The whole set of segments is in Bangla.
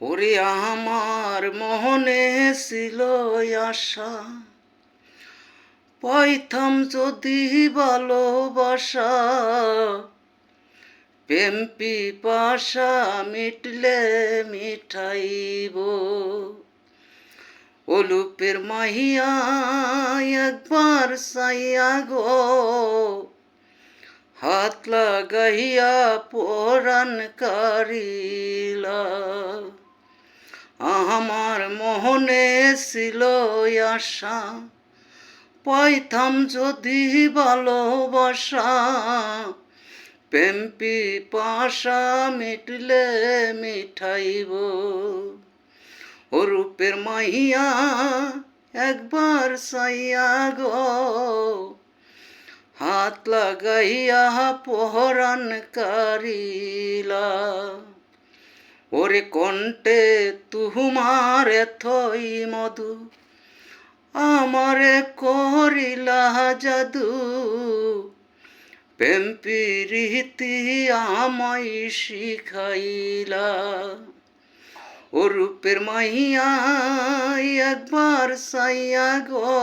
ওরে আমার মনে ছিল আশা, পাইতাম যদি ভালোবাসা, প্রেম পিপাসা মিটলে মিঠাইব। ওলুপের মাহিয়া একবার চাইয়া গো, হাত লাগাইয়া পরাণ কারিলা। আমার মনে ছিল আশা, পাইতাম যদি ভালোবাসা, প্রেম পিপাসা মিটলে মিঠাইব। ও রূপের মাইয়া একবার চাইয়া গো, হাত লাগাইয়া পরাণ কারিলা। ওরে কণ্ঠে তুমার এথই মধু, আমারে করিলা জাদু, প্রেম প্রীতি আমায় শিখাইলা। ও রূপের মাইয়া একবার চাইয়া গো,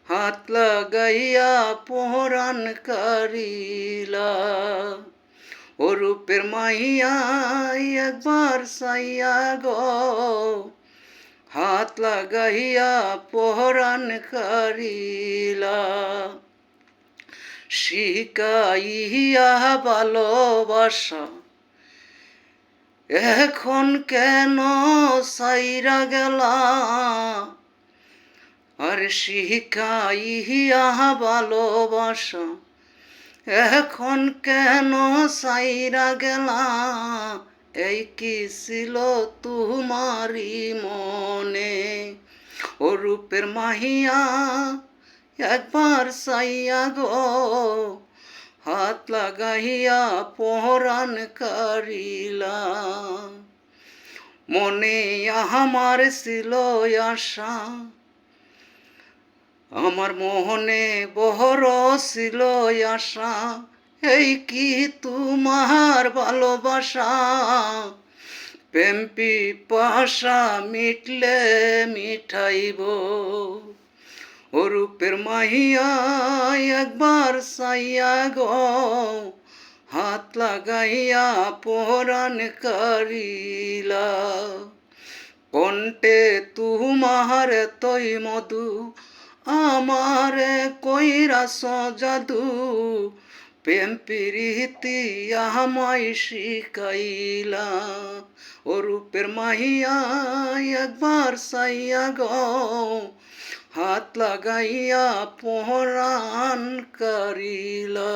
হাত লাগাইয়া পরাণ কারিলা। ও রূপের মাইয়া একবার চাইয়া গো, হাত লাগাইয়া পরাণ কারিলা। শিখাইয়া ভালোবাসা এখন কেন সাইরা গেলা, আর শিখাইয়া ভালোবাসা এখন কেন সাইরা গেলা। এই কি ছিল তোমারি মনে, ও রূপের মাহিয়া একবার চাইয়া গো, হাত লাগাইয়া পরাণ কারিলা। মনে আমার ছিল আশা, আমার মনে বড় ছিল আশা, এই কি তোমার ভালোবাসা, প্রেম পিপাসা মিটলে মিঠাইব। ও রূপের মাহিয়া একবার চাইয়া গো, হাত লাগাইয়া পরাণ কারিলা। কণ্ঠে তুমার এতই মধু, আমারে কইরাছ জাদু, প্রেম প্রীতি আমায় শিখাইলা। ও রূপের মাহিয়া একবার চাইয়া গো, হাত লাগাইয়া পরাণ কারিলা।